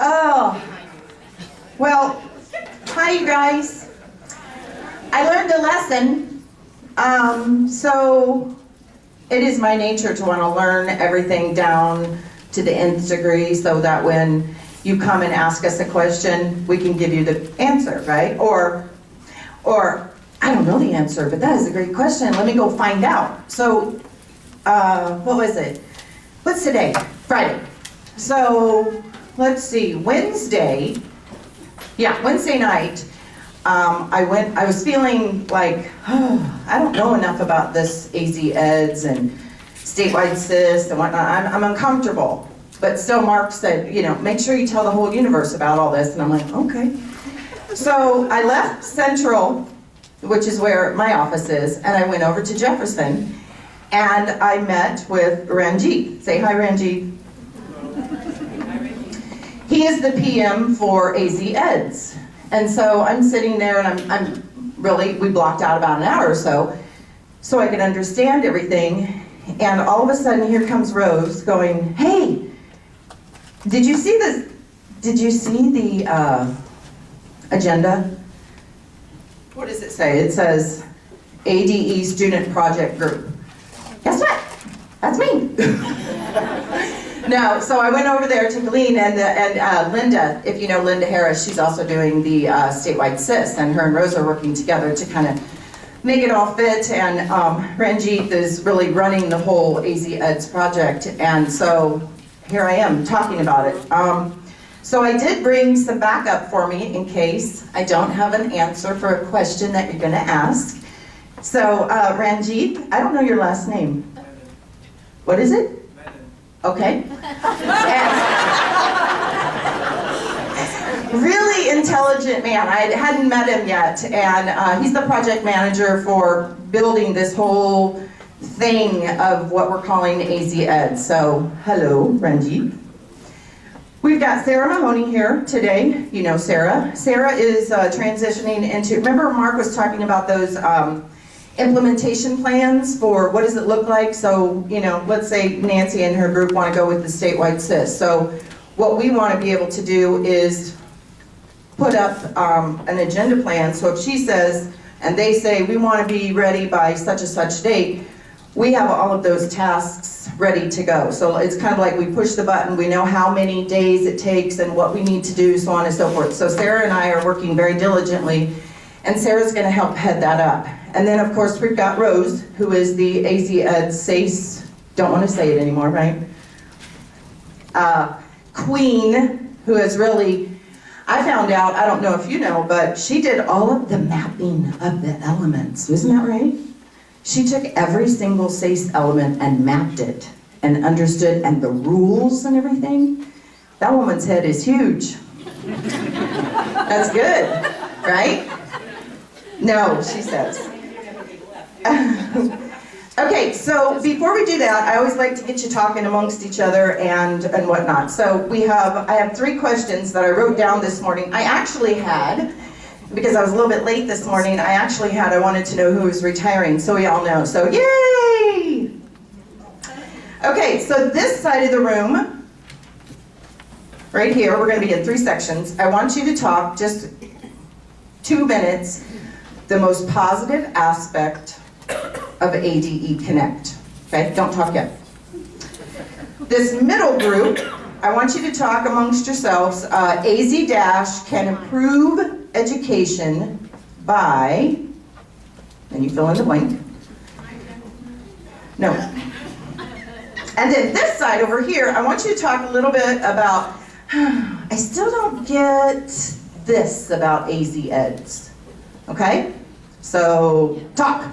Oh, well, hi you guys. I learned a lesson. So it is my nature to want to learn everything down to the nth degree so that when you come and ask us a question, we can give you the answer, right? Or I don't know the answer, but that is a great question. Let me go find out. So, what was it? What's today? Friday. So, let's see, Wednesday night, I was feeling like, I don't know enough about this AZ-EDS and statewide ASCUS and whatnot. I'm uncomfortable. But still Mark said, make sure you tell the whole universe about all this. And I'm like, okay. So I left Central, which is where my office is, and I went over to Jefferson, and I met with Ranjit. Say hi, Ranjit. He is the PM for AZ-EDS. And so I'm sitting there and we blocked out about an hour or so I could understand everything. And all of a sudden here comes Rose going, hey, did you see the agenda? What does it say? It says ADE Student Project Group. Guess what? That's me. No, so I went over there to Glean and Linda, if you know Linda Harris, she's also doing the statewide ASCUS, and her and Rose are working together to kind of make it all fit, and Ranjit is really running the whole AZ-EDS project, and so here I am talking about it. So I did bring some backup for me in case I don't have an answer for a question that you're going to ask. So Ranjit, I don't know your last name. What is it? Okay. Really intelligent man. I hadn't met him yet, and he's the project manager for building this whole thing of what we're calling AZ-EDS. So, hello, Ranjit. We've got Sarah Mahoney here today. You know Sarah. Sarah is transitioning into, remember Mark was talking about those implementation plans for what does it look like? So, let's say Nancy and her group want to go with the statewide ASCUS. So what we want to be able to do is put up an agenda plan. So if she says, and they say, we want to be ready by such and such date, we have all of those tasks ready to go. So it's kind of like we push the button, we know how many days it takes and what we need to do, so on and so forth. So Sarah and I are working very diligently, and Sarah's going to help head that up. And then, of course, we've got Rose, who is the AZ-EDS SACE, don't want to say it anymore, right? Queen, who is really, I found out, I don't know if you know, but she did all of the mapping of the elements. Isn't that right? She took every single SACE element and mapped it and understood, and the rules and everything. That woman's head is huge. That's good, right? No, she says. Okay, so before we do that, I always like to get you talking amongst each other and whatnot. So I have 3 questions that I wrote down this morning. I actually had, because I was a little bit late this morning, I wanted to know who was retiring, so we all know. So yay! Okay, so this side of the room, right here, we're going to be in 3 sections. I want you to talk just 2 minutes, the most positive aspect of ADE Connect. Okay, don't talk yet. This middle group, I want you to talk amongst yourselves. AZ- can improve education by, and you fill in the blank. No. And then this side over here, I want you to talk a little bit about, I still don't get this about AZ-EDS. Okay? So, talk.